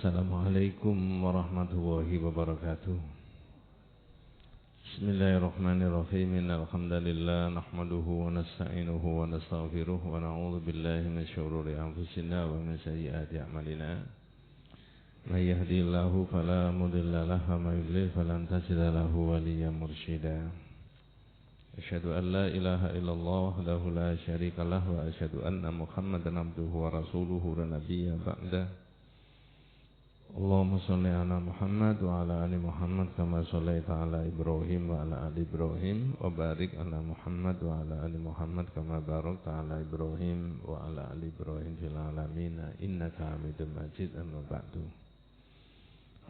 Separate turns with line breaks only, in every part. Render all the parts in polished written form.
Assalamualaikum warahmatullahi wabarakatuh. Bismillahirrahmanirrahim. Alhamdulillah nahmaduhu wa nasta'inuhu wa nastaghfiruh wa na'udzu billahi min syururi anfusina wa min sayyiati a'malina. May yahdihillahu fala mudilla lahu wa may yudlil falan tajida lahu waliyyan mursyida. Asyhadu an la ilaha illallah wahdahu la syarika lahu wa asyhadu anna Muhammadan abduhu wa rasuluhu la nabiyya ba'da. Allahumma sholli ala Muhammad wa ala ali Muhammad kama shallaita ala Ibrahim wa ala ali Ibrahim wa barik ala Muhammad wa ala ali Muhammad kama barakta ala Ibrahim wa ala ali Ibrahim fil alamin innaka Hamidum Majid. Amma ba'du.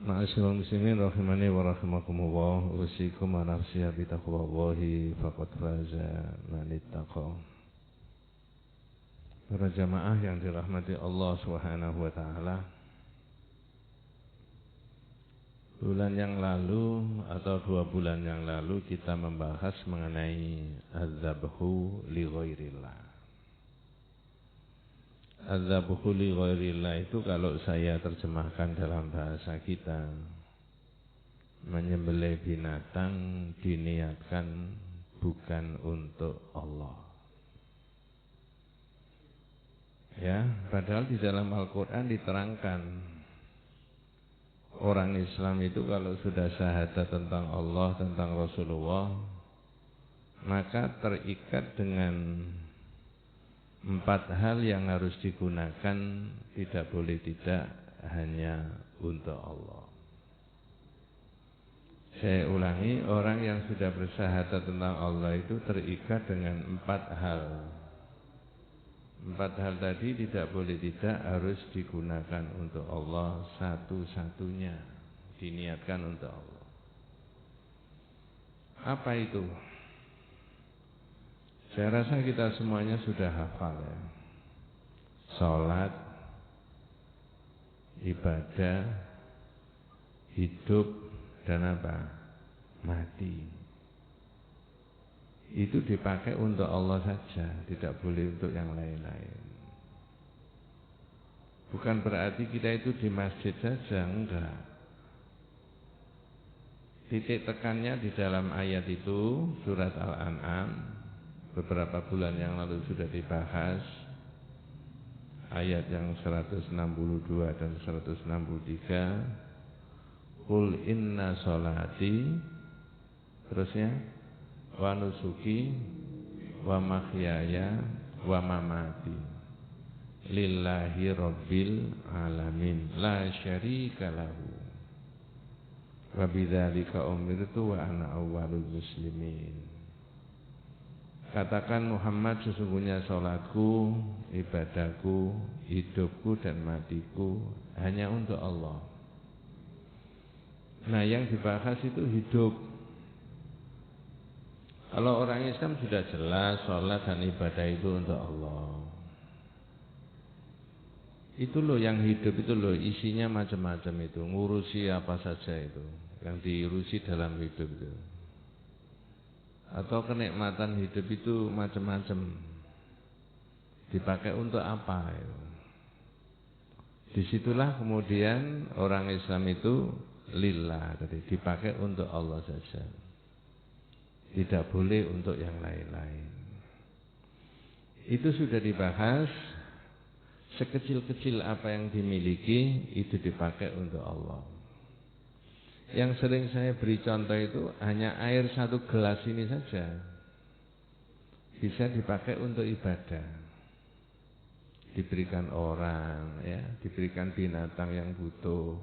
Ma'asyiral muslimin rahimani wa rahimakumullah, usikum wa nafsi bi taqwallahi faqad faza man ittaqa. Para jamaah yang dirahmati Allah Subhanahu wa taala, bulan yang lalu atau 2 bulan yang lalu kita membahas mengenai az-zabhu li ghairillah. Az-zabhu li ghairillah itu kalau saya terjemahkan dalam bahasa kita, menyembelih binatang diniatkan bukan untuk Allah. Ya, padahal di dalam Al-Qur'an diterangkan orang Islam itu kalau sudah syahadat tentang Allah, tentang Rasulullah, maka terikat dengan 4 hal yang harus digunakan, tidak boleh tidak, hanya untuk Allah. Saya ulangi, orang yang sudah bersyahadat tentang Allah itu terikat dengan 4 hal. 4 hal tadi tidak boleh tidak, harus digunakan untuk Allah satu-satunya, diniatkan untuk Allah. Apa itu? Saya rasa kita semuanya sudah hafal ya. Salat, ibadah, hidup, dan apa? Mati. Itu dipakai untuk Allah saja, tidak boleh untuk yang lain-lain. Bukan berarti kita itu di masjid saja, enggak. Titik tekannya di dalam ayat itu, surat Al-An'am, beberapa bulan yang lalu sudah dibahas, ayat yang 162 dan 163. Qul inna sholati, terusnya wa nusuki wa mahyaya wa mamati lillahi rabbil alamin la syarika lahu wa bidzalika umirtu wa ana awwalul muslimin. Katakan Muhammad, sesungguhnya salatku, ibadahku, hidupku dan matiku hanya untuk Allah. Nah, yang dibahas itu hidup. Kalau orang Islam sudah jelas sholat dan ibadah itu untuk Allah. Itu loh yang hidup itu loh, isinya macam-macam itu, ngurusi apa saja itu, yang diurusi dalam hidup itu. Atau kenikmatan hidup itu macam-macam. Dipakai untuk apa itu? Disitulah kemudian orang Islam itu lillah, tadi dipakai untuk Allah saja. Tidak boleh untuk yang lain-lain. Itu sudah dibahas. Sekecil-kecil apa yang dimiliki itu dipakai untuk Allah. Yang sering saya beri contoh itu hanya air 1 gelas ini saja bisa dipakai untuk ibadah. Diberikan orang, ya, diberikan binatang yang butuh,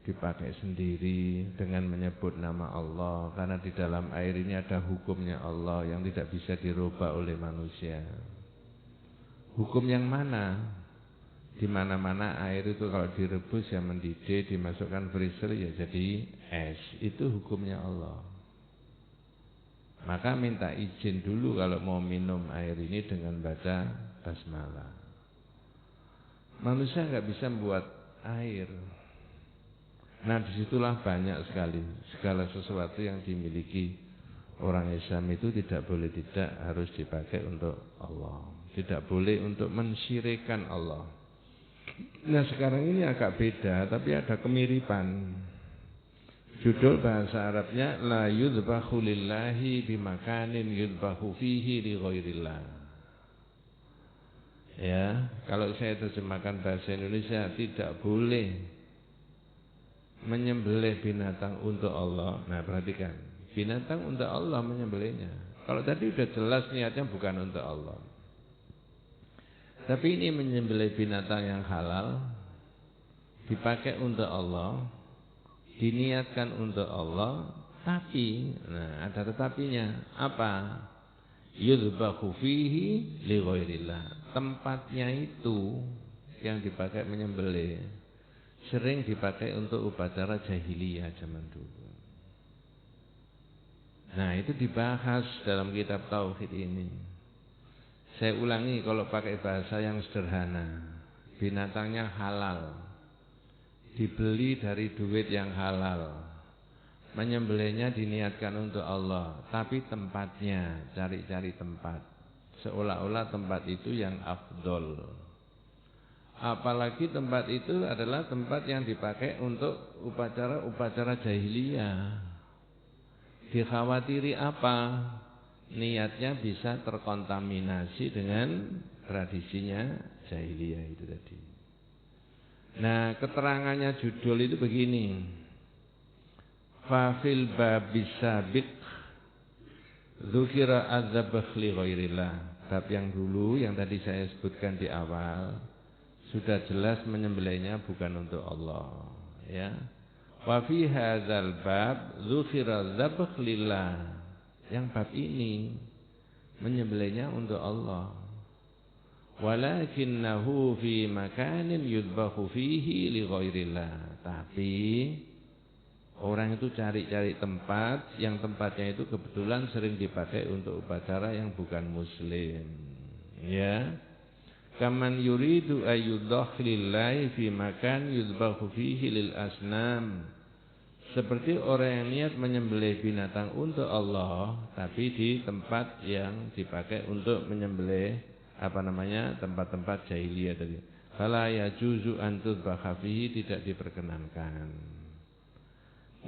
dipakai sendiri dengan menyebut nama Allah, karena di dalam air ini ada hukumnya Allah yang tidak bisa dirubah oleh manusia. Hukum yang mana? Di mana-mana air itu kalau direbus ya mendidih, dimasukkan freezer ya jadi es. Itu hukumnya Allah. Maka minta izin dulu kalau mau minum air ini dengan baca basmalah. Manusia nggak bisa membuat air. Nah, disitulah banyak sekali segala sesuatu yang dimiliki orang Islam itu tidak boleh tidak, harus dipakai untuk Allah. Tidak boleh untuk mensyirikkan Allah. Nah sekarang ini agak beda, tapi ada kemiripan. Judul bahasa Arabnya la yudbahu lillahi bimakanin yudbahu fihi li ghairillah. Ya, kalau saya terjemahkan bahasa Indonesia, tidak boleh menyembelih binatang untuk Allah. Nah, perhatikan, binatang untuk Allah menyembelihnya. Kalau tadi sudah jelas niatnya bukan untuk Allah. Tapi ini menyembelih binatang yang halal, dipakai untuk Allah, diniatkan untuk Allah, tapi, nah ada tetapinya, apa? Yudbahu fihi li ghairillah. Tempatnya itu yang dipakai menyembelih sering dipakai untuk upacara jahiliyah zaman dulu. Nah, itu dibahas dalam kitab tauhid ini. Saya ulangi kalau pakai bahasa yang sederhana. Binatangnya halal, dibeli dari duit yang halal, menyembelihnya diniatkan untuk Allah, tapi tempatnya, cari-cari tempat, seolah-olah tempat itu yang afdol. Apalagi tempat itu adalah tempat yang dipakai untuk upacara-upacara jahiliyah. Dikhawatiri apa? Niatnya bisa terkontaminasi dengan tradisinya jahiliyah itu tadi. Nah, keterangannya judul itu begini. Fafil babis sabiq dzukira adzabh li ghairillah. Bab yang dulu yang tadi saya sebutkan di awal sudah jelas menyembelihnya bukan untuk Allah, ya. Wa fi hadzal bab dzukira dzabh lillah. Yang bab ini menyembelihnya untuk Allah. Walakinnahu fi makanin yudbahu fihi li ghairillah. Tapi orang itu cari-cari tempat yang tempatnya itu kebetulan sering dipakai untuk upacara yang bukan muslim. Ya. Kaman yuridu ayyudhah lillahi fi makan yudbahu fihi lil asnam. Seperti orang yang niat menyembelih binatang untuk Allah, tapi di tempat yang dipakai untuk menyembelih tempat-tempat jahiliyah tadi. Fala yajuzu an tudbaha fihi, tidak diperkenankan.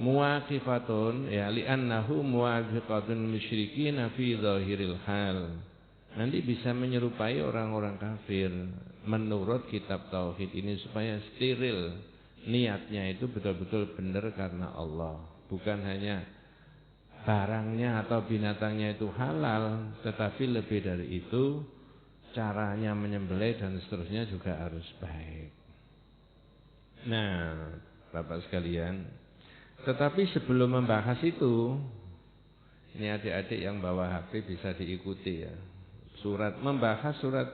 Muwaqifatun ya li'annahu muwafiqatun musyrikin fi zahiril hal. Nanti bisa menyerupai orang-orang kafir menurut kitab tauhid ini supaya steril. Niatnya itu betul-betul benar karena Allah, bukan hanya barangnya atau binatangnya itu halal, tetapi lebih dari itu caranya menyembelih dan seterusnya juga harus baik. Nah, Bapak sekalian, tetapi sebelum membahas itu, ini adik-adik yang bawa HP bisa diikuti ya. Membahas surat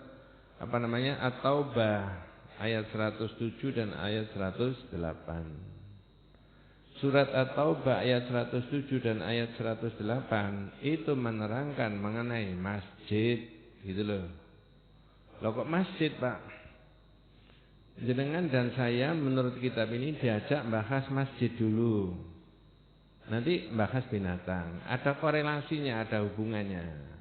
At-Taubah ayat 107 dan ayat 108. Surat At-Taubah ayat 107 dan ayat 108 itu menerangkan mengenai masjid, gitu loh. Loh kok masjid, Pak? Jenengan dan saya menurut kitab ini diajak bahas masjid dulu. Nanti bahas binatang. Ada korelasinya, ada hubungannya.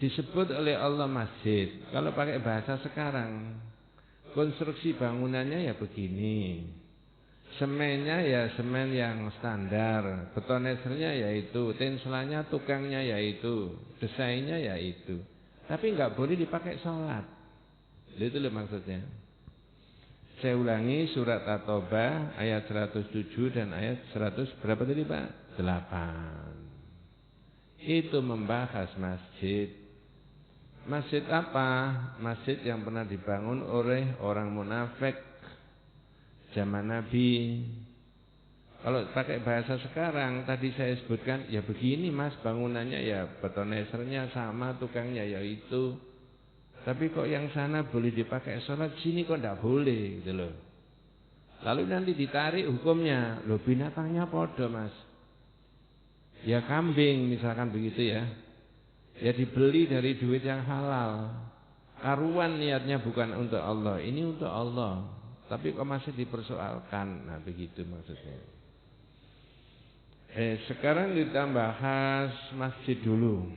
Disebut oleh Allah masjid. Kalau pakai bahasa sekarang, konstruksi bangunannya ya begini. Semennya ya semen yang standar, betonesernya yaitu, tenselanya tukangnya yaitu, desainnya yaitu. Tapi enggak boleh dipakai sholat. Itu loh maksudnya. Saya ulangi surat At-Taubah ayat 107 dan ayat 100 berapa tadi Pak? 8. Itu membahas masjid. Masjid apa? Masjid yang pernah dibangun oleh orang munafik zaman Nabi. Kalau pakai bahasa sekarang, tadi saya sebutkan, ya begini mas, bangunannya ya betonesernya sama, tukangnya ya itu. Tapi kok yang sana boleh dipakai sholat, sini kok tidak boleh gitu loh. Lalu nanti ditarik hukumnya, loh binatangnya podo mas. Ya kambing misalkan begitu ya. Ya dibeli dari duit yang halal. Karuan niatnya bukan untuk Allah, ini untuk Allah. Tapi kok masih dipersoalkan. Nah begitu maksudnya. Sekarang kita bahas masjid dulu.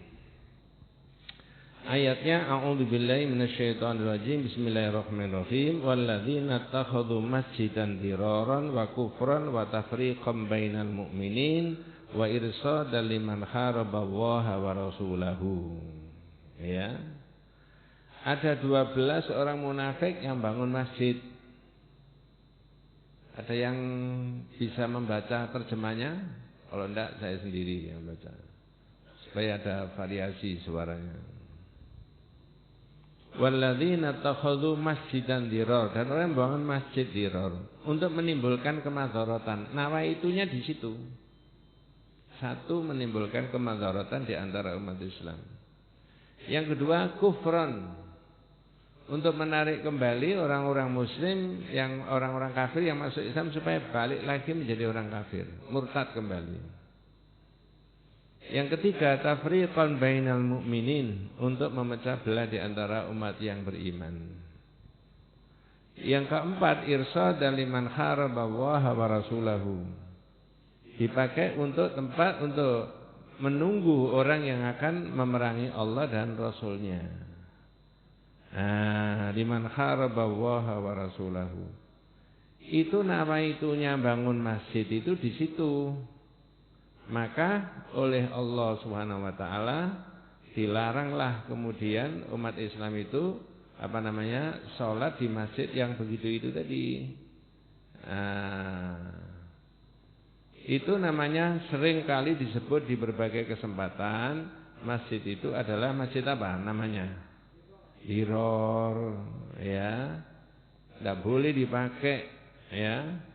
Ayatnya a'udzubillahi minasyaitonirrajim. Bismillahirrahmanirrahim. Walladzina takhadhu masjidan diraran wa kufran wa tafriqan bainal mu'minin wa irsadan liman haraballaha wa rasulahu. Ya. Ada 12 orang munafik yang bangun masjid. Ada yang bisa membaca terjemahnya? Kalau enggak saya sendiri yang baca. Supaya ada variasi suaranya. Walladzina takhadhu masjidan dirar, dan orang yang bangun masjid dirar untuk menimbulkan kemadharatan. Nawaitunya di situ. Satu, menimbulkan kemadharatan di antara umat Islam. Yang kedua, kufran, untuk menarik kembali orang-orang muslim, yang orang-orang kafir yang masuk Islam supaya balik lagi menjadi orang kafir, murtad kembali. Yang ketiga, tafriqan bainal mu'minin, untuk memecah belah di antara umat yang beriman. Yang keempat, irsadan liman haraballaha wa rasulahu, dipakai untuk tempat untuk menunggu orang yang akan memerangi Allah dan Rasulnya. Liman haraballaha wa rasulahu. Itu nawaitunya bangun masjid itu di situ. Maka oleh Allah Subhanahu wa taala dilaranglah kemudian umat Islam itu salat di masjid yang begitu itu tadi. Itu namanya sering kali disebut di berbagai kesempatan, masjid itu adalah masjid apa namanya? Diror, ya. Tidak boleh dipakai, ya.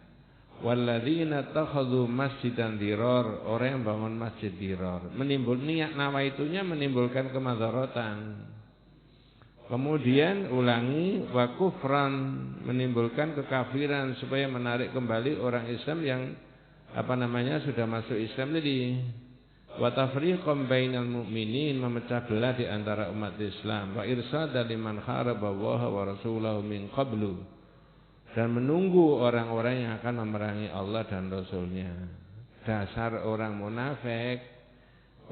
Walladzina takhadhu masjidan dirar, orang yang bangun masjid dirar, niat nawaitunya menimbulkan kemadharatan. Kemudian ulangi, wa kufran, menimbulkan kekafiran supaya menarik kembali orang Islam yang sudah masuk Islam tadi. Wa tafriqan bainal mu'minin, memecah belah di antara umat Islam. Wa irsadan liman haraballaha wa rasulahu min qablu, dan menunggu orang-orang yang akan memerangi Allah dan Rasulnya. Dasar orang munafik.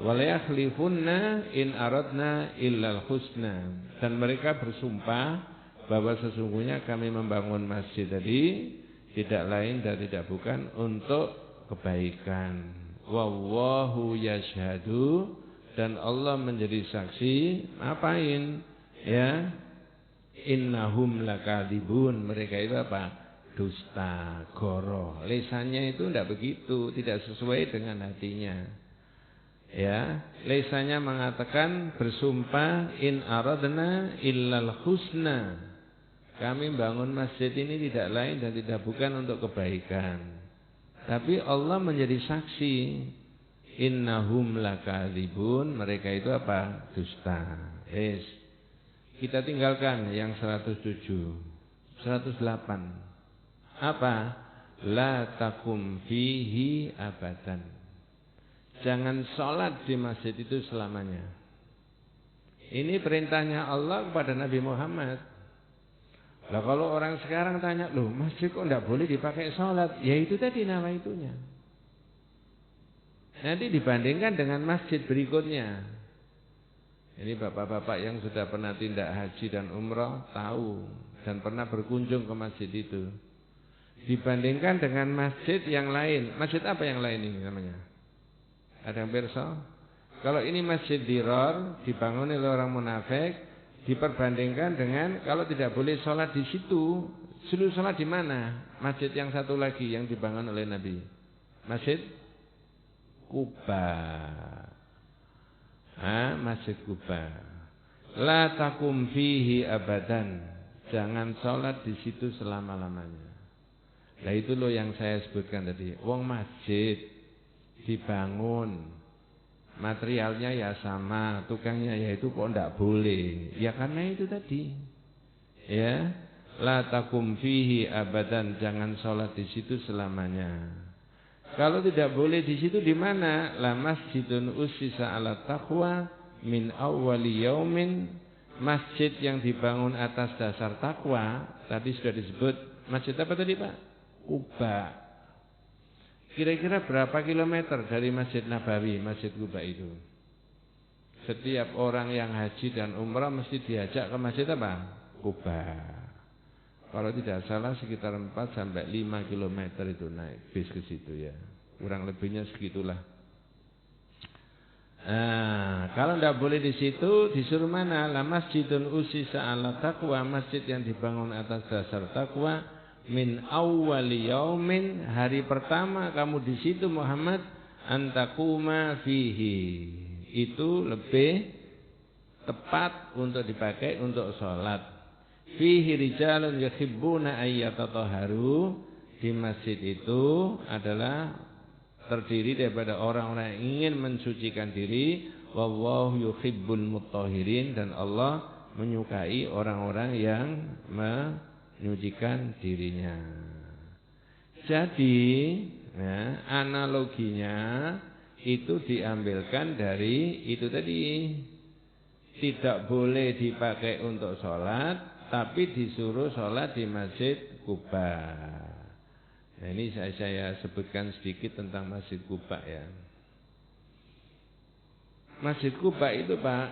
Wala yakhlifunna in aradna illal husna, dan mereka bersumpah bahwa sesungguhnya kami membangun masjid tadi tidak lain dan tidak bukan untuk kebaikan. Wallahu yashhadu, dan Allah menjadi saksi. Apain? Ya, innahum lakadzibun, mereka itu apa? Dusta, goroh. Lisannya itu tidak begitu, tidak sesuai dengan hatinya. Ya, lisannya mengatakan bersumpah in aradna illal husna, kami bangun masjid ini tidak lain dan tidak bukan untuk kebaikan. Tapi Allah menjadi saksi, innahum lakadzibun, mereka itu apa? Dusta. Yes. Kita tinggalkan yang 107, 108. Apa? La takum fihi abadan. Jangan sholat di masjid itu selamanya. Ini perintahnya Allah kepada Nabi Muhammad. Lah kalau orang sekarang tanya, loh masjid kok tidak boleh dipakai sholat? Ya itu tadi nawaitunya. Nanti dibandingkan dengan masjid berikutnya. Ini bapak-bapak yang sudah pernah tindak haji dan umrah tahu dan pernah berkunjung ke masjid itu. Dibandingkan dengan masjid yang lain. Masjid apa yang lain ini namanya? Ada yang pirsa? Kalau ini masjid dirar, dibangun oleh orang munafik, diperbandingkan dengan kalau tidak boleh sholat di situ. Suruh sholat di mana? Masjid yang satu lagi yang dibangun oleh Nabi. Masjid Kuba. Masjid Kuba. La takum fihi abadan, jangan sholat di situ selama-lamanya. Nah itu loh yang saya sebutkan tadi. Wong masjid dibangun, materialnya ya sama, tukangnya ya itu kok tidak boleh. Ya karena itu tadi. Ya, la takum fihi abadan, jangan sholat di situ selamanya. Kalau tidak boleh di situ di mana? La masjidun ussisa ala taqwa min awwali yaumin, masjid yang dibangun atas dasar takwa. Tadi sudah disebut masjid apa tadi Pak? Kuba. Kira-kira berapa kilometer dari Masjid Nabawi, Masjid Kuba itu? setiap orang yang haji dan umrah mesti diajak ke masjid apa? Kuba. Kalau tidak salah sekitar 4 sampai 5 km itu naik bis ke situ ya. Kurang lebihnya segitulah. Nah, kalau tidak boleh di situ, disuruh mana? La masjidun usisa ala taqwa, masjid yang dibangun atas dasar takwa, min awwali yaumin, hari pertama kamu di situ Muhammad, antakuma fihi. Itu lebih tepat untuk dipakai untuk sholat. Fihi rijalun yuhibbuna ayyatataharu. Di masjid itu adalah terdiri daripada orang-orang yang ingin mensucikan diri. Wallahu yuhibbul mutahhirin, dan Allah menyukai orang-orang yang menyucikan dirinya. Jadi ya, analoginya itu diambilkan dari itu tadi. Tidak boleh dipakai untuk sholat, tapi disuruh sholat di Masjid Quba. Nah, ini saya sebutkan sedikit tentang Masjid Quba ya. Masjid Quba itu Pak,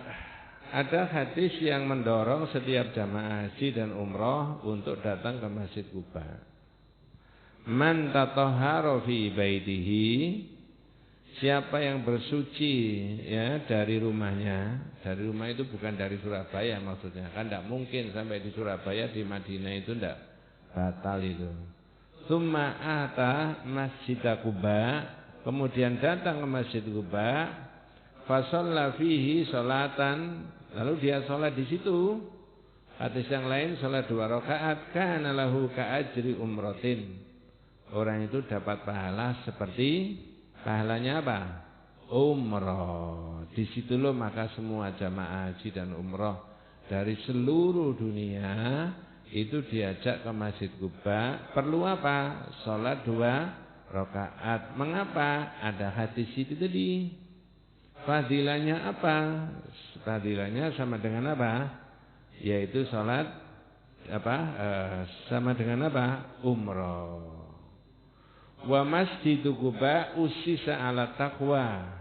ada hadis yang mendorong setiap jamaah haji dan umroh untuk datang ke Masjid Quba. Man tatahhara fi baitihi, siapa yang bersuci ya dari rumahnya. Dari rumah itu bukan dari Surabaya maksudnya. Kan tidak mungkin sampai di Surabaya, di Madinah itu tidak, batal itu. Tsumma ata Masjid Quba, kemudian datang ke Masjid Quba, fa shalla fihi sholatan, lalu dia sholat di situ. Hadis yang lain sholat 2 rakaat, kana lahu ka ajri umratin. Orang itu dapat pahala seperti pahalanya apa? Umrah. Di situ loh maka semua jamaah haji dan umrah dari seluruh dunia itu diajak ke Masjid Quba. Perlu apa? Sholat 2 rakaat. Mengapa? Ada hadis itu tadi. Fadilahnya apa? Fadilahnya sama dengan apa? Yaitu sholat apa? Sama dengan apa? Umrah. Wa masjidu Quba usisa ala taqwa.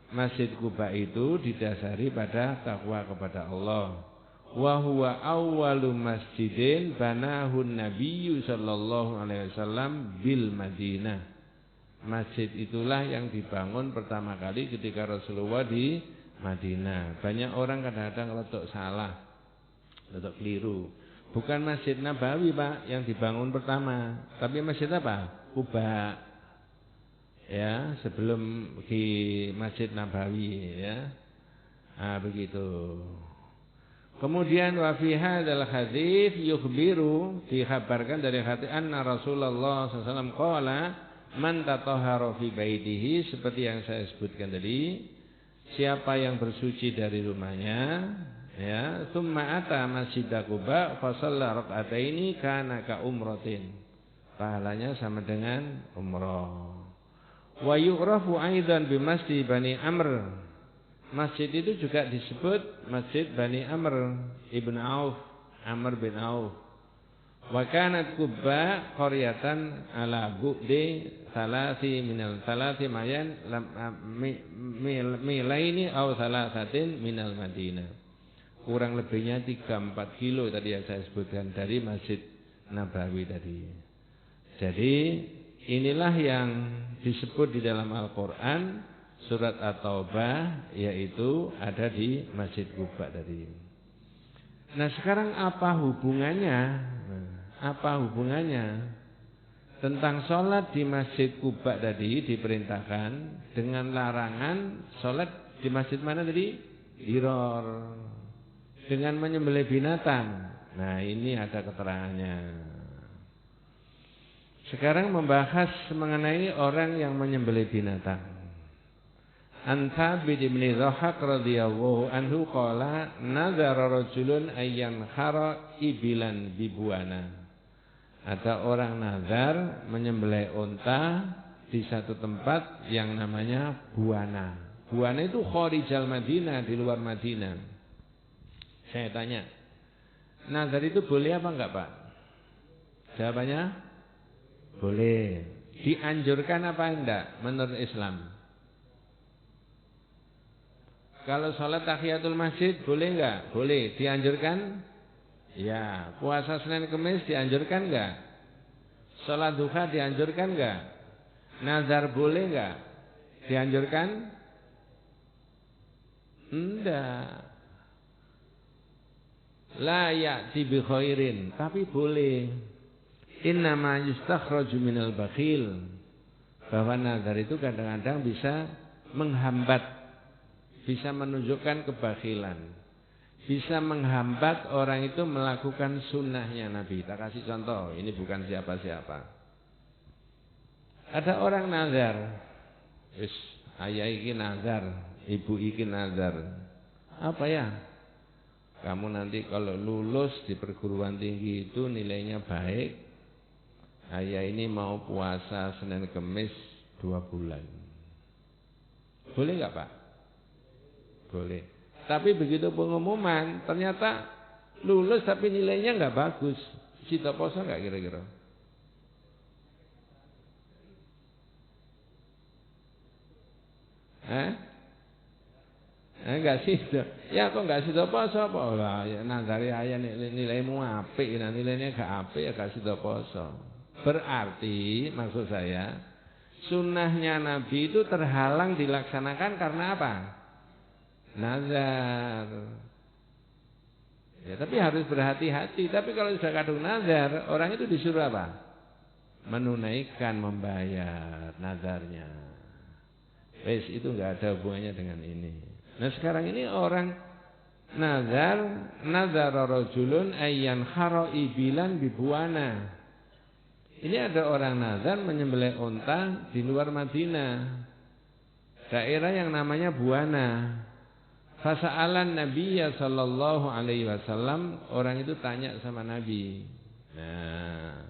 Masjid Quba itu didasari pada takwa kepada Allah. Wa huwa awwalu masjidin banahu Nabiyyu sallallahu alaihi wasallam bil Madinah. Masjid itulah yang dibangun pertama kali ketika Rasulullah di Madinah. Banyak orang kadang-kadang letak salah, letak keliru. Bukan Masjid Nabawi Pak yang dibangun pertama, tapi masjid apa? Quba. Ya, sebelum di Masjid Nabawi ya. Nah, begitu. Kemudian wa fi hadzal hadits yukhbiru, dikhabarkan dari hadis anna Rasulullah SAW qala man tatahhara fi baitihi, seperti yang saya sebutkan tadi, siapa yang bersuci dari rumahnya ya, tsumma ata Masjid Quba fa shalla rak'ataini kana ka umratin. Pahalanya sama dengan umrah. Wa yu'rafu aidan bi Masjid Bani Amr. Masjid itu juga disebut Masjid Bani Amr ibn Auf, Amr bin Auf. Wa kanat Quba qaryatan ala bu'di salasi mayan milaini aw salasatin minal Madinah. Kurang lebihnya 3-4 kilo tadi yang saya sebutkan dari Masjid Nabawi tadi. Jadi inilah yang disebut di dalam Al-Quran surat At-Taubah, yaitu ada di Masjid Quba tadi. Nah sekarang apa hubungannya? Apa hubungannya tentang sholat di Masjid Quba tadi diperintahkan dengan larangan sholat di masjid mana tadi? Diror. Dengan menyembelih binatang. Nah ini ada keterangannya. Sekarang membahas mengenai orang yang menyembelih binatang. An Thabit bin Dhahhak radhiyallahu anhu qala nadhara rajulun ayyan khara ibilan bibuana. Ada orang nazar menyembelih unta di satu tempat yang namanya Buana. Buana itu kharijal Madinah, di luar Madinah. Saya tanya, nazar itu boleh apa enggak Pak? Jawabannya boleh. Dianjurkan apa enggak menurut Islam? Kalau sholat tahiyatul masjid boleh enggak? Boleh. Dianjurkan? Ya. Puasa Senin Kemis dianjurkan enggak? Sholat duha dianjurkan enggak? Nazar boleh enggak? Dianjurkan? Enggak. La ya'ti bi khairin, tapi boleh. Innama yustakhraju minal bakhil. Bahwa nazar itu kadang-kadang bisa menghambat, bisa menunjukkan kebakhilan, bisa menghambat orang itu melakukan sunnahnya Nabi. Kita kasih contoh, ini bukan siapa-siapa. Ada orang nazar, ayah iki nazar, ibu iki nazar. Apa ya? Kamu nanti kalau lulus di perguruan tinggi itu nilainya baik. Ayah ini mau puasa Senin Kemis 2 bulan. Boleh nggak Pak? Boleh. Tapi begitu pengumuman, ternyata lulus tapi nilainya nggak bagus. Sida poso nggak kira-kira? Enggak sida. Ya kok nggak sida poso apa? Lah ya nazari ayah nilaimu apik, nah nilainya nggak apik ya nggak sida poso. Berarti maksud saya sunnahnya Nabi itu terhalang dilaksanakan karena apa? Nazar. Ya, tapi harus berhati-hati. Tapi kalau sudah kadung nazar, orang itu disuruh apa? Menunaikan, membayar nazarnya. Wes itu nggak ada hubungannya dengan ini. Nah sekarang ini orang nazar rajulun ayyan khara ibilan bibuana. Ini ada orang nazar menyembelih unta di luar Madinah, daerah yang namanya Buana. Fasa'alan Nabiya sallallahu alaihi wasallam, orang itu tanya sama Nabi. Nah,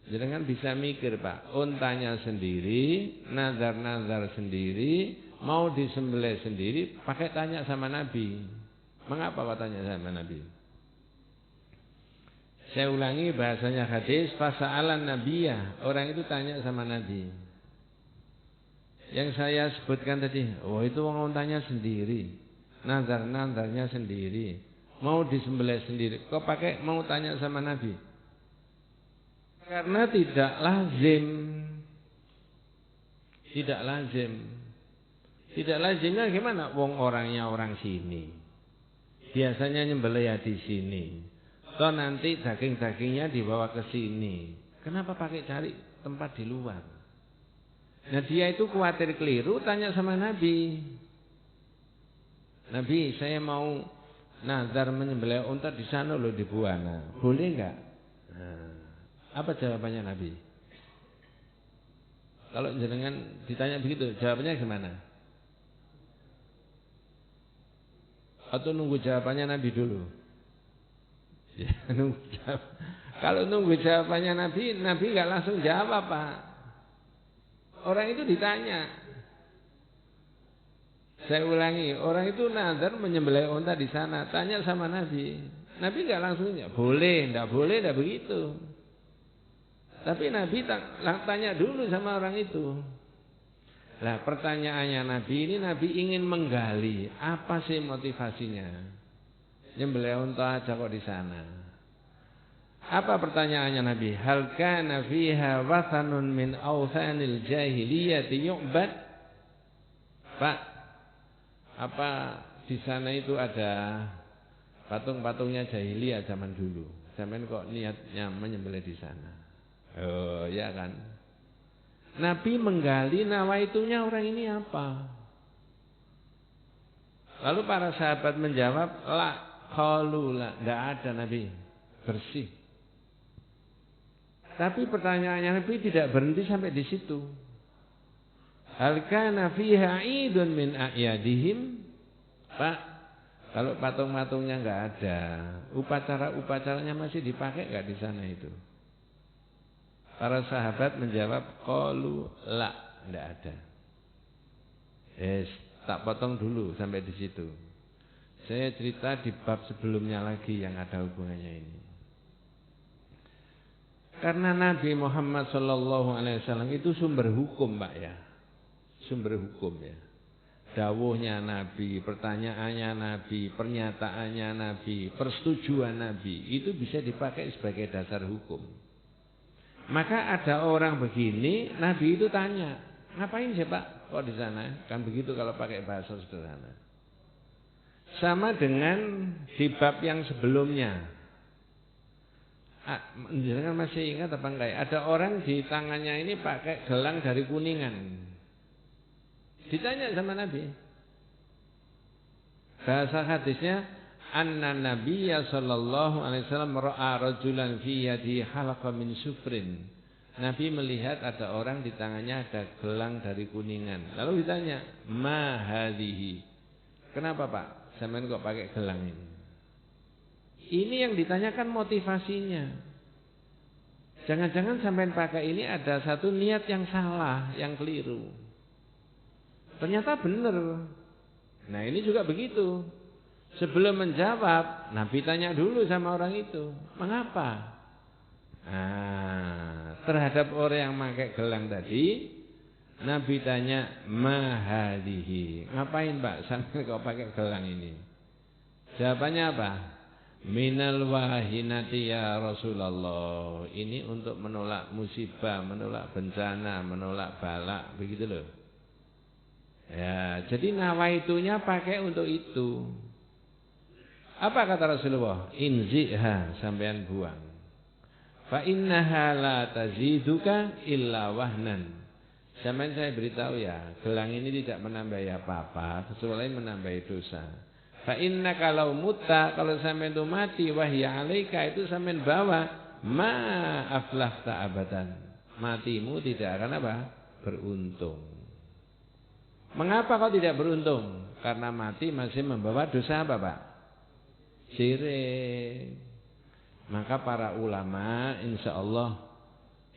jangan bisa mikir Pak, untanya sendiri, nazar sendiri, mau disembelih sendiri, pakai tanya sama Nabi. Mengapa kau tanya sama Nabi? Saya ulangi bahasanya hadis, fasa'alan Nabiya, orang itu tanya sama Nabi. Yang saya sebutkan tadi, itu untanya sendiri, nazarnya sendiri, mau disembelih sendiri. Kok pakai mau tanya sama Nabi? Karena tidak lazim. Tidak lazimnya gimana? Wong orangnya orang sini. Biasanya nyembelih ya di sini. Toh nanti daging-dagingnya dibawa ke sini. Kenapa pakai cari tempat di luar? Nah dia itu khawatir keliru, tanya sama Nabi. Nabi, saya mau nazar menyembelih unta di sana loh di Buana. Boleh enggak? Nah, apa jawabannya Nabi? Kalau jenengan ditanya begitu, jawabannya gimana? Atau nunggu jawabannya Nabi dulu? Ya, kalau nunggu jawabannya Nabi nggak langsung jawab Pak. Orang itu ditanya. Saya ulangi, orang itu nazar menyembelih unta di sana, tanya sama Nabi. Nabi nggak langsung ya, boleh, enggak begitu. Tapi Nabi tanya dulu sama orang itu. Lah pertanyaannya Nabi ini, Nabi ingin menggali apa sih motivasinya. Nyembelih unta aja kok di sana. Apa pertanyaannya Nabi? Hal kana fiha wathanun min awthanil jahiliyati yu'bad? Pak, apa di sana itu ada patung-patungnya jahiliyah zaman dulu? Zaman kok niatnya menyembelih di sana? Oh, ya kan? Nabi menggali nawaitunya orang ini apa? Lalu para sahabat menjawab, la. Qalu la, enggak ada Nabi, bersih. Tapi pertanyaannya Nabi tidak berhenti sampai di situ. Hal kana fiha 'idun min a'yadihim? Pak, kalau patung-patungnya enggak ada, upacara-upacaranya masih dipakai enggak di sana itu? Para sahabat menjawab, qalu la, enggak ada. Tak potong dulu sampai di situ. Saya cerita di bab sebelumnya lagi yang ada hubungannya ini. Karena Nabi Muhammad SAW itu sumber hukum Pak ya. Sumber hukum ya. dawuhnya Nabi, pertanyaannya Nabi, pernyataannya Nabi, persetujuan Nabi, itu bisa dipakai sebagai dasar hukum. Maka ada orang begini, Nabi itu tanya, ngapain sih Pak kok di sana? Kan begitu kalau pakai bahasa sederhana. Sama dengan di bab yang sebelumnya. Kan masih ingat apa enggak ya? Ada orang di tangannya ini pakai gelang dari Kuningan. Ditanya sama Nabi. Bahasa hadisnya, anna nabiyya sallallahu alaihi wasallam ra'a rajulan fi yadihi halqa min sufrin. Nabi melihat ada orang di tangannya ada gelang dari Kuningan. Lalu ditanya, ma hadhihi? Kenapa Pak? Sampean kok pakai gelang ini? Ini yang ditanyakan motivasinya. Jangan-jangan sampean pakai ini ada satu niat yang salah, yang keliru. Ternyata benar. Nah ini juga begitu. Sebelum menjawab, Nabi tanya dulu sama orang itu, mengapa? Terhadap orang yang pakai gelang tadi, Nabi tanya, mahadihi. Ngapain Pak sampai kau pakai gelang ini? Jawabannya apa? Minal wahinati ya Rasulullah. Ini untuk menolak musibah, menolak bencana, menolak balak, begitu loh. Ya, jadi nawaitunya pakai untuk itu. Apa kata Rasulullah? Inziha, sampean buang. Fa innaha la taziduka illa wahnan. Sampean saya beritahu ya, gelang ini tidak menambah apa-apa, kecuali menambah dosa. Fa inna kalau mutta, kalau sampean itu mati wahya alaika, itu sampean bawa ma aflahta abadan. Matimu tidak akan apa? Beruntung. Mengapa kau tidak beruntung? Karena mati masih membawa dosa apa Pak? Syirik. Maka para ulama insya Allah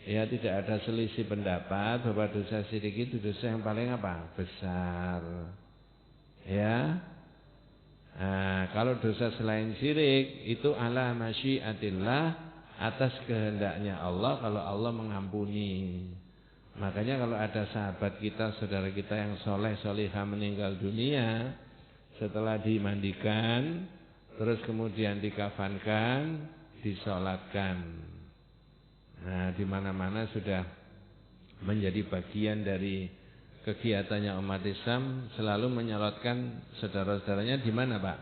ya tidak ada selisih pendapat bahwa dosa syirik itu dosa yang paling apa? Besar. Ya. Nah, kalau dosa selain syirik itu ala masyiatillah, atas kehendaknya Allah, kalau Allah mengampuni. Makanya kalau ada sahabat kita, saudara kita yang soleh solihah meninggal dunia, setelah dimandikan, terus kemudian dikafankan, disolatkan. Nah, di mana-mana sudah menjadi bagian dari kegiatannya umat Islam, selalu menyolatkan saudara-saudaranya di mana Pak?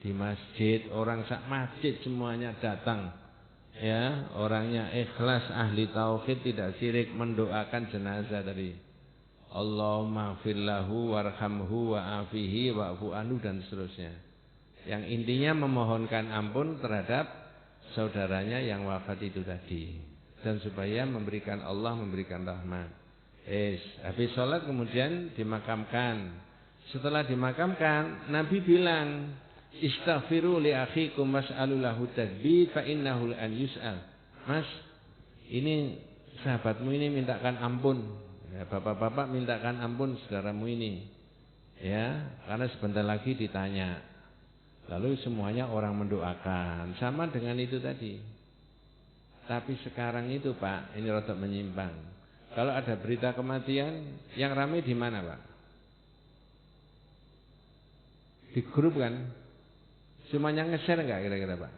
Di masjid. Orang sak masjid semuanya datang. Ya, orangnya ikhlas, ahli tauhid, tidak syirik, mendoakan jenazah tadi. Allahumma firlahu warhamhu wa'afihi wa'fu anhu dan seterusnya. Yang intinya memohonkan ampun terhadap saudaranya yang wafat itu tadi, dan supaya memberikan Allah memberikan rahmat. Habis sholat kemudian dimakamkan. Setelah dimakamkan, Nabi bilang, istaghfiru li akhikum was'alu lahu tadbir fa innahu an yus'al. Mas, ini sahabatmu ini mintakan ampun. Ya, bapak-bapak mintakan ampun saudaramu ini. Ya, karena sebentar lagi ditanya. Lalu semuanya orang mendoakan. Sama dengan itu tadi. Tapi sekarang itu Pak, ini rotok menyimpang. Kalau ada berita kematian, yang ramai di mana Pak? Di grup kan? Semuanya nge-share enggak kira-kira Pak?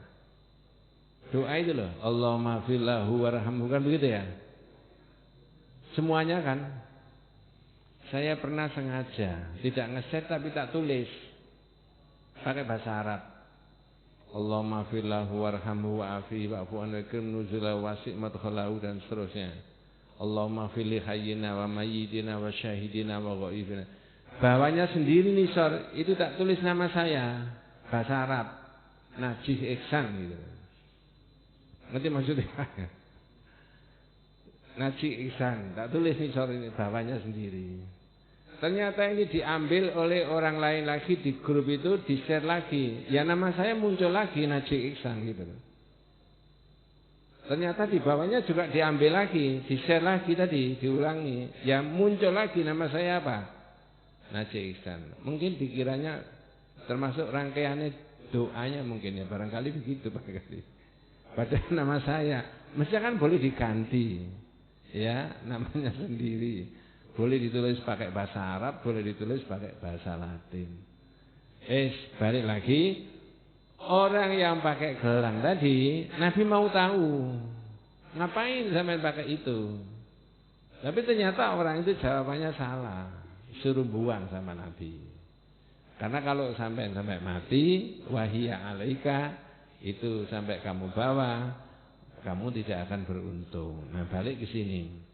Doa itu loh, Allahumma fillahu warhamhu, kan begitu ya? Semuanya kan? Saya pernah sengaja tidak nge-share tapi tak tulis. Pakai bahasa Arab. Allahumma fillahu warhamhu wa'afihi wa'fu anhu nuzulahu wasi' madkhalahu dan seterusnya. Allahumma fili hayyina wa mayyitina wa syahidina wa ghaibina. Bawahnya sendiri nih Sor, itu tak tulis nama saya, bahasa Arab, Najih Ihsan gitu. Ngerti maksudnya? Najih Ihsan, tak tulis nih Sor, ini bawahnya sendiri. Ternyata ini diambil oleh orang lain lagi di grup itu, di-share lagi. Ya nama saya muncul lagi Najih Ihsan gitu. Ternyata di bawahnya juga diambil lagi, di-share lagi tadi, diulangi. Ya muncul lagi nama saya apa? Najih Ihsan. Mungkin dikiranya termasuk rangkaiannya doanya mungkin ya, barangkali begitu barangkali. Padahal nama saya, mestinya kan boleh diganti. Ya, namanya sendiri.
Boleh ditulis pakai bahasa Arab, boleh ditulis pakai bahasa Latin. Balik lagi, orang yang pakai gelang tadi, Nabi mau tahu, ngapain sampai pakai itu. Tapi ternyata orang itu jawabannya salah, suruh buang sama Nabi. Karena kalau sampai mati, wahia alaika, itu sampai kamu bawa, kamu tidak akan beruntung. Nah, balik ke sini.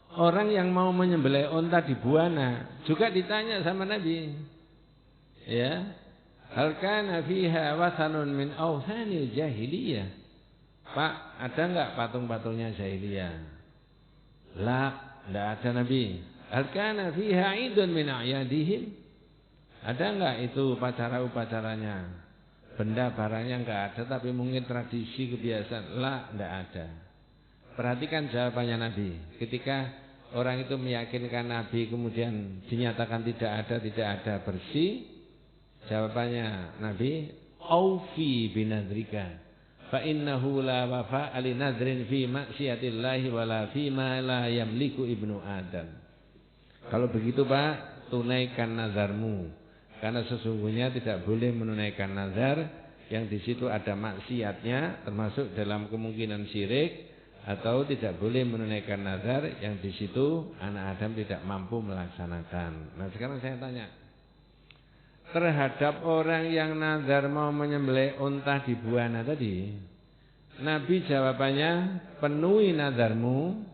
Orang yang mau menyembelih unta di Buana juga ditanya sama Nabi. Ya. Hal kana fiha wathanun min awthanil jahiliyah? Pak, ada enggak patung-patungnya jahiliyah? La, enggak ada Nabi. Hal kana fiha idun min a'yadihim? Ada enggak itu upacara-upacaranya? Benda barangnya enggak ada, tapi mungkin tradisi kebiasaan. La, enggak ada. Perhatikan jawabannya Nabi. Ketika orang itu meyakinkan Nabi kemudian dinyatakan tidak ada bersih, jawabannya Nabi, aufi binadrika fa innahu la wafa ali nadrin fi maksiatillahi wala fi ma la yamliku ibnu Adam. Kalau begitu Pak, tunaikan nazarmu, karena sesungguhnya tidak boleh menunaikan nazar yang di situ ada maksiatnya, termasuk dalam kemungkinan syirik, atau tidak boleh menunaikan nazar yang di situ anak Adam tidak mampu melaksanakan. Nah, sekarang saya tanya, terhadap orang yang nazar mau menyembelih unta di Buana tadi, Nabi jawabannya, penuhi nazarmu.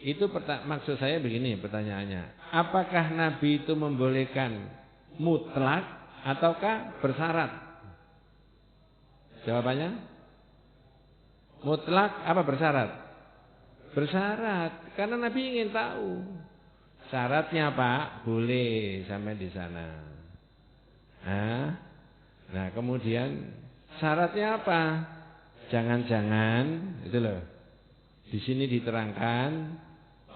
Itu maksud saya begini pertanyaannya, apakah Nabi itu membolehkan mutlak ataukah bersyarat? Jawabannya mutlak apa bersyarat? Bersyarat, karena Nabi ingin tahu. Syaratnya Pak, boleh sampai di sana. Nah, kemudian syaratnya apa? Jangan-jangan itu loh. Di sini diterangkan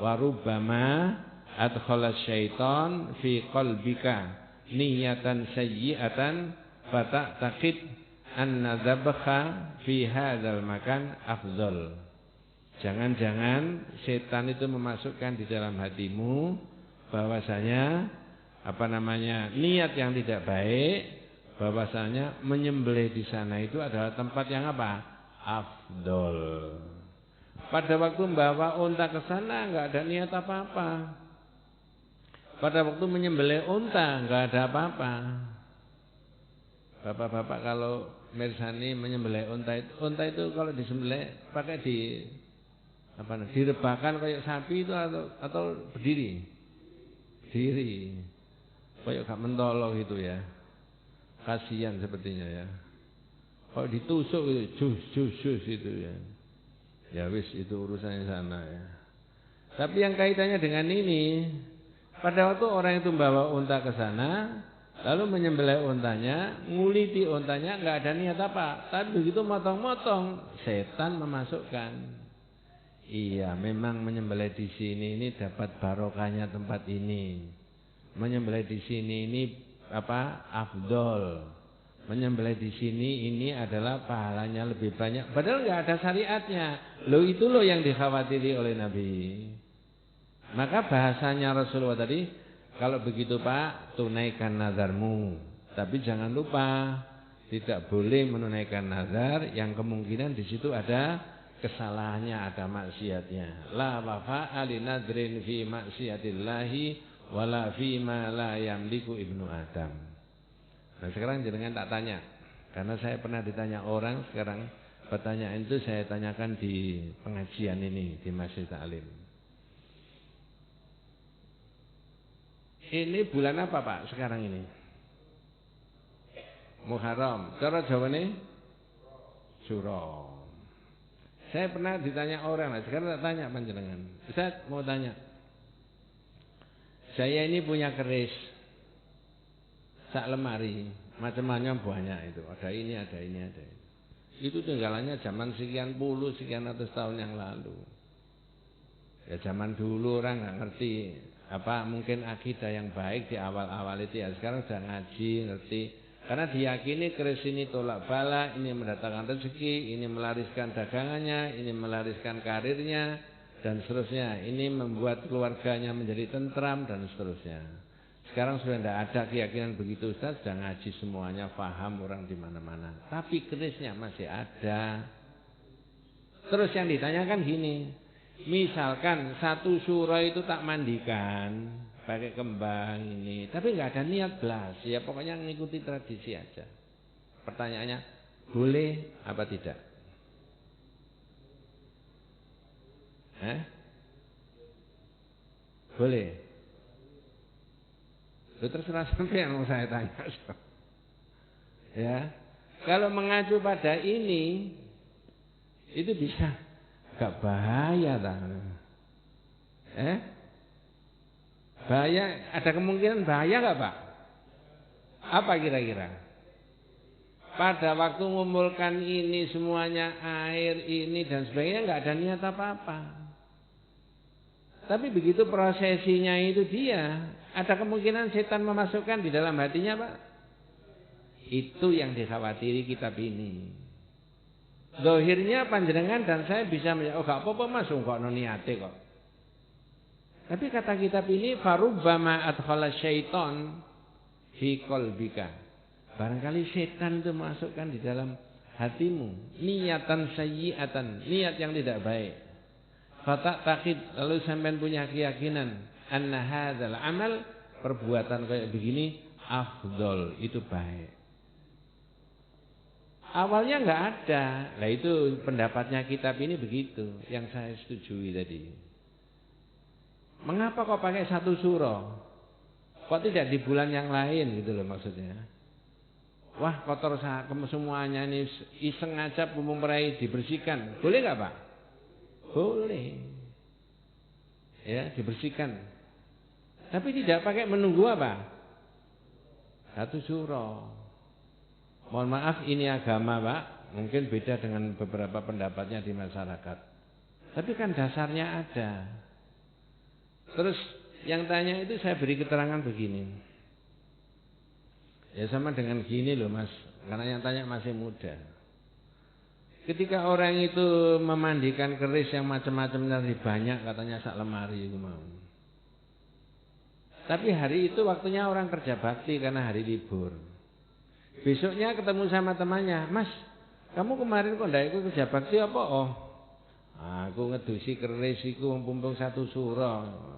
warubbama adkhala syaiton fi qalbika niyatan sayyi'atan fata'taqid anna dzabha fi hadzal makan afdhal. Jangan-jangan setan itu memasukkan di dalam hatimu bahwasanya niat yang tidak baik, bahwasanya menyembelih di sana itu adalah tempat yang apa? Afdol. Pada waktu membawa unta ke sana enggak ada niat apa-apa. Pada waktu menyembelih unta enggak ada apa-apa. Bapak-bapak kalau mirsani menyembelih unta itu kalau disembelih pakai direbahkan kayak sapi itu atau berdiri? Berdiri. Kayak gak mentolo gitu ya. Kasihan sepertinya ya. Kalau ditusuk itu jus itu ya. Ya wis itu urusannya sana ya. Tapi yang kaitannya dengan ini, pada waktu orang itu membawa unta ke sana, lalu menyembelih untanya, nguliti untanya, enggak ada niat apa. Tapi begitu motong-motong, setan memasukkan. Iya, memang menyembelih di sini ini dapat barokahnya tempat ini. Menyembelih di sini ini afdol. Menyembelih di sini ini adalah pahalanya lebih banyak. Padahal enggak ada syariatnya. Itu yang dikhawatiri oleh Nabi. Maka bahasanya Rasulullah tadi, kalau begitu Pak, tunaikan nazarmu. Tapi jangan lupa, tidak boleh menunaikan nazar yang kemungkinan di situ ada kesalahannya, ada maksiatnya. La wafa'a li nadrin fi maksiatillahi wala fi ma la yamliku ibnu Adam. Nah, sekarang jenengan tak tanya, karena saya pernah ditanya orang, sekarang pertanyaan itu saya tanyakan di pengajian ini di Masjid Ta'lim. Ini bulan apa Pak sekarang ini? Muharram. Cara jawabannya Suro. Saya pernah ditanya orang, sekarang tak tanya panjenengan. Ustaz mau tanya. Saya ini punya keris sak lemari, macam-macam banyak itu. Ada ini, ada ini, ada ini. Itu tinggalannya zaman sekian ratus tahun yang lalu. Ya zaman dulu orang nggak ngerti mungkin akidah yang baik di awal-awal itu ya. Sekarang sudah ngaji, ngerti. Karena diyakini keris ini tolak bala, ini mendatangkan rezeki, ini melariskan dagangannya, ini melariskan karirnya. dan seterusnya. Ini membuat keluarganya menjadi tentram dan seterusnya. Sekarang sudah tidak ada keyakinan begitu, Ustaz, sudah ngaji semuanya, paham orang di mana-mana. Tapi kerisnya masih ada. Terus yang ditanyakan gini, misalkan satu surah itu tak mandikan, pakai kembang ini, tapi nggak ada niat belas, ya pokoknya mengikuti tradisi aja. Pertanyaannya, boleh apa tidak? Boleh. Itu terserah sampai yang mau saya tanya. Ya, kalau mengacu pada ini, itu bisa gak bahaya tak? Bahaya, ada kemungkinan bahaya gak Pak? Apa kira-kira? Pada waktu mengumpulkan ini semuanya air ini dan sebagainya gak ada niat apa-apa. Tapi begitu prosesinya itu dia, ada kemungkinan setan memasukkan di dalam hatinya Pak. Itu yang dikhawatiri kitab ini. Zahirnya panjenengan dan saya bisa oh gak apa-apa Mas, kok no niate kok. Tapi kata kitab ini farubbama adkhala syaiton fi qalbika. Barangkali setan itu masukkan di dalam hatimu niatan sayyi'atan, niat yang tidak baik. Fata takid, lalu sampean punya keyakinan anna hadzal amal, perbuatan kayak begini afdol, itu baik. Awalnya enggak ada. Nah itu pendapatnya kitab ini begitu, yang saya setujui tadi. Mengapa kok pakai satu surah? Kok tidak di bulan yang lain gitu loh maksudnya. Wah kotor semuanya ini, iseng aja memperai dibersihkan. Boleh enggak Pak? Boleh. Ya, dibersihkan. Tapi tidak pakai menunggu apa? Satu surah. Mohon maaf ini agama Pak, mungkin beda dengan beberapa pendapatnya di masyarakat. Tapi kan dasarnya ada. Terus yang tanya itu saya beri keterangan begini. Ya sama dengan gini loh Mas, karena yang tanya masih muda. Ketika orang itu memandikan keris yang macam-macam dari banyak, katanya sak lemari itu mau. Tapi hari itu waktunya orang kerja bakti karena hari libur. Besoknya ketemu sama temannya, Mas, kamu kemarin kok ndak ikut kerja bakti apa? Oh, aku ngedusi keris iku mumpung satu surah.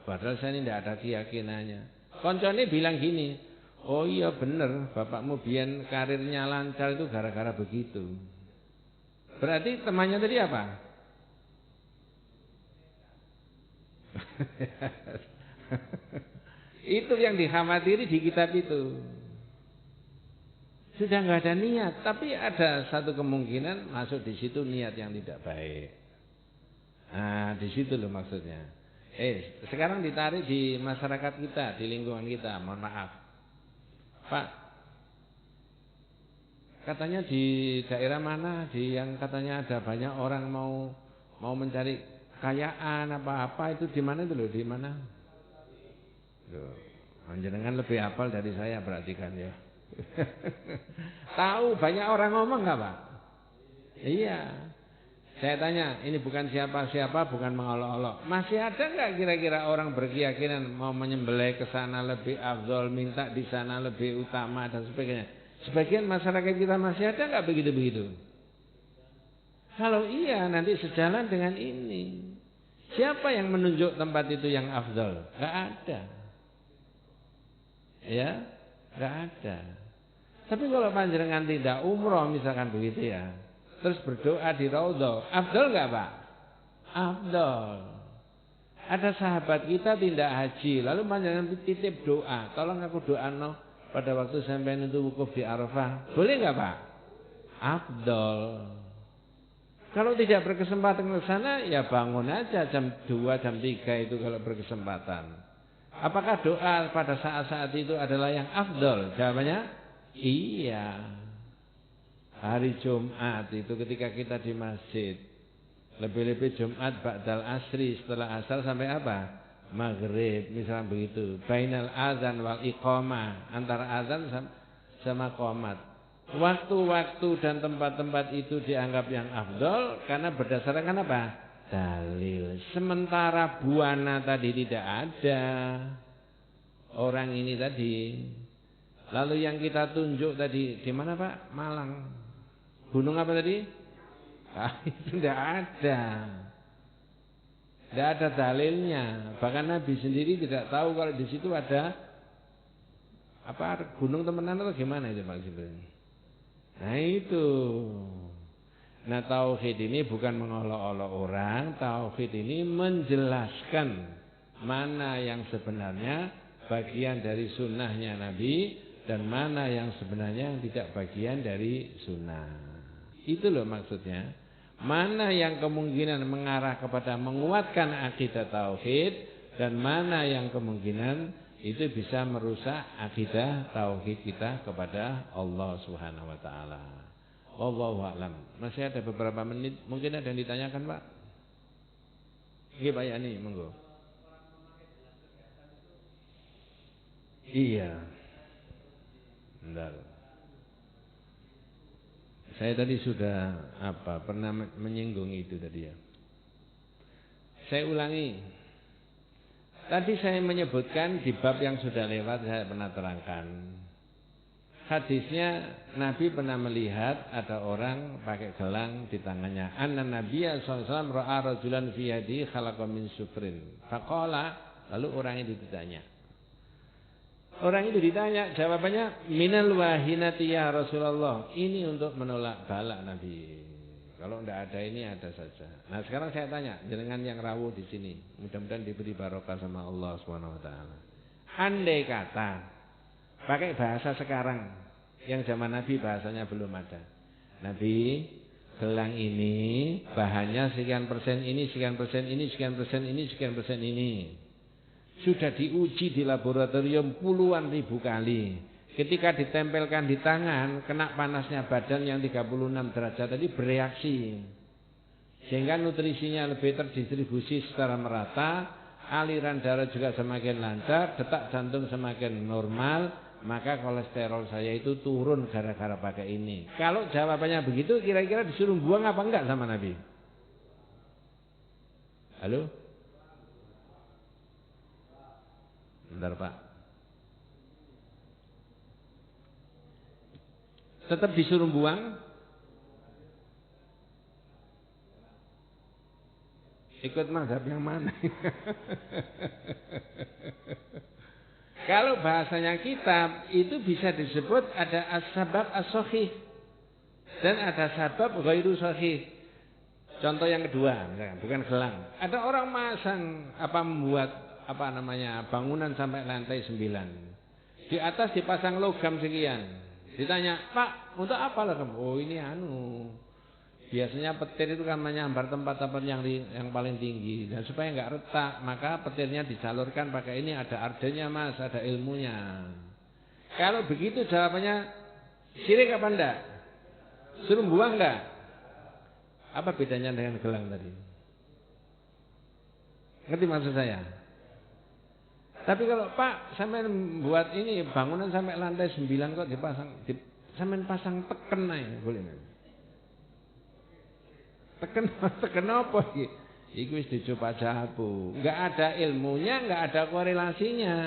Padahal saya ini ndak ada keyakinannya. Koncone bilang gini, oh iya bener, bapakmu biyen karirnya lancar itu gara-gara begitu. Berarti temannya tadi apa? Itu yang dikhawatirkan di kitab itu. Sudah nggak ada niat, tapi ada satu kemungkinan masuk di situ niat yang tidak baik. Nah, di situ loh maksudnya. Sekarang ditarik di masyarakat kita, di lingkungan kita, mohon maaf. Pak, katanya di daerah mana, di yang katanya ada banyak orang mau mencari kekayaan apa-apa, itu di mana itu loh, di mana? Loh, panjenengan lebih hafal dari saya berarti kan ya. Tahu banyak orang ngomong nggak Pak? Iya. Saya tanya, ini bukan siapa-siapa, bukan mengolok-olok. Masih ada nggak kira-kira orang berkeyakinan mau menyembelih ke sana lebih afdol, minta di sana lebih utama dan sebagainya? Sebagian masyarakat kita masih ada nggak begitu-begitu? Kalau iya, nanti sejalan dengan ini. Siapa yang menunjuk tempat itu yang afdol? Nggak ada. Ya, nggak ada. Tapi kalau panjenengan tidak umroh misalkan begitu ya, terus berdoa di Raudhah, afdol nggak Pak? Afdol. Ada sahabat kita tidak haji, lalu panjenengan titip doa, tolong aku doa pada waktu sampai itu wukuf di Arafah, boleh nggak Pak? Afdol. Kalau tidak berkesempatan ke sana, ya bangun aja jam 2, jam 3 itu kalau berkesempatan. Apakah doa pada saat-saat itu adalah yang afdol? Jawabannya, iya. Hari Jumat itu ketika kita di masjid, lebih-lebih Jumat ba'dal asri, setelah asar sampai apa? Maghrib, misalnya begitu. Bainal azan wal iqamah, antara azan sama qomat. Waktu-waktu dan tempat-tempat itu dianggap yang afdol karena berdasarkan apa? dalil. Sementara buana tadi tidak ada. Orang ini tadi. Lalu yang kita tunjuk tadi di mana Pak? Malang. Gunung apa tadi? Itu tidak ada. Tidak ada dalilnya. Bahkan Nabi sendiri tidak tahu kalau di situ ada apa gunung temenan atau gimana itu Pak Jibril. Nah itu. Nah tauhid ini bukan mengolok-olok orang. Tauhid ini menjelaskan mana yang sebenarnya bagian dari sunnahnya Nabi dan mana yang sebenarnya yang tidak bagian dari sunnah. Itu loh maksudnya. Mana yang kemungkinan mengarah kepada menguatkan akidah tauhid dan mana yang kemungkinan itu bisa merusak akidah tauhid kita kepada Allah Subhanahu wa taala. Wallahu a'lam. Masih ada beberapa menit, mungkin ada yang ditanyakan, Pak? Nggih, Pak Yani, monggo. Iya. Bentar. Saya tadi sudah pernah menyinggung itu tadi ya. Saya ulangi. Tadi saya menyebutkan di bab yang sudah lewat saya pernah terangkan. Hadisnya Nabi pernah melihat ada orang pakai gelang di tangannya. Anna Nabiyya sallallahu alaihi wasallam ra'a rajulan fi yadihi khalaqa min sufrin. Faqala, lalu orang itu ditanya. Orang itu ditanya, jawabannya minal wahinati ya Rasulullah. Ini untuk menolak bala Nabi. Kalau tidak ada ini ada saja. Nah sekarang saya tanya, jenengan yang rawuh di sini, mudah-mudahan diberi barokah sama Allah Subhanahu wa taala. Andai kata pakai bahasa sekarang yang zaman Nabi bahasanya belum ada. Nabi, gelang ini bahannya sekian persen ini, sekian persen ini, sekian persen ini, sekian persen ini. Sudah diuji di laboratorium puluhan ribu kali. Ketika ditempelkan di tangan, kena panasnya badan yang 36 derajat tadi bereaksi. Sehingga nutrisinya lebih terdistribusi secara merata, aliran darah juga semakin lancar, detak jantung semakin normal, maka kolesterol saya itu turun gara-gara pakai ini. Kalau jawabannya begitu, kira-kira disuruh buang apa enggak sama Nabi? Halo? Bentar Pak. Tetap disuruh buang? Ikut mazhab yang mana? Kalau bahasanya kitab itu bisa disebut ada as-sabab as-sahih dan ada sabab ghairu sahih. Contoh yang kedua, misalkan, bukan gelang. Ada orang masang membuat bangunan sampai lantai 9. Di atas dipasang logam sekian. Ditanya, Pak, untuk apa logam? Oh ini biasanya petir itu kan menyambar tempat-tempat yang paling tinggi. Dan supaya nggak retak, maka petirnya disalurkan pakai ini. Ada artinya Mas, ada ilmunya. Kalau begitu jawabannya, syirik apa enggak? Suruh buang enggak? Apa bedanya dengan gelang tadi? Ngerti maksud saya? Tapi kalau Pak, sampai buat ini bangunan sampai lantai 9 kok sampai pasang teken aja, boleh nggak? Teken apa iki? Iku wis dicoba jabu. Enggak ada ilmunya, enggak ada korelasinya.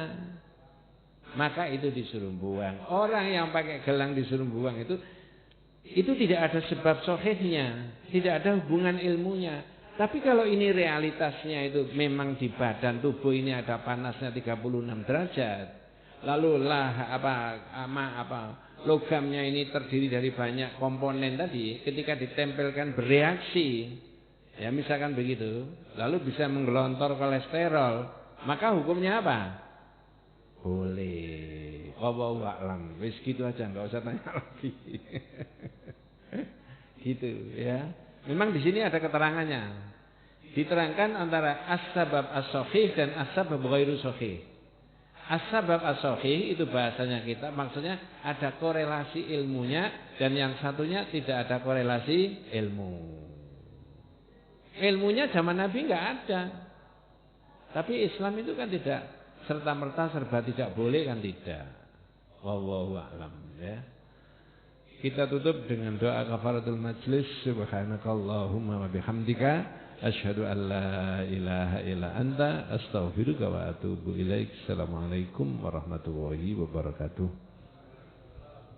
Maka itu disuruh buang. Orang yang pakai gelang disuruh buang itu tidak ada sebab sahihnya, tidak ada hubungan ilmunya. Tapi kalau ini realitasnya itu memang di badan tubuh ini ada panasnya 36 derajat. Lalu logamnya ini terdiri dari banyak komponen tadi, ketika ditempelkan bereaksi, ya misalkan begitu, lalu bisa menggelontor kolesterol, maka hukumnya apa? Boleh. Wallahu a'lam. Wis gitu aja, enggak usah tanya lagi. Gitu ya. Memang di sini ada keterangannya. Diterangkan antara as-sabab as-sahih dan as-sabab ghairu sahih. As-sabab as-sahih itu bahasanya kita, maksudnya ada korelasi ilmunya dan yang satunya tidak ada korelasi ilmu. Ilmunya zaman Nabi enggak ada. Tapi Islam itu kan tidak serta-merta serba tidak boleh kan tidak. Wallahu a'lam ya. Kita tutup dengan doa kafaratul majlis. Subhanakallahumma wa bihamdika asyhadu an la ilaha illa anta astaghfiruka wa atubu ilaik. Assalamualaikum warahmatullahi wabarakatuh.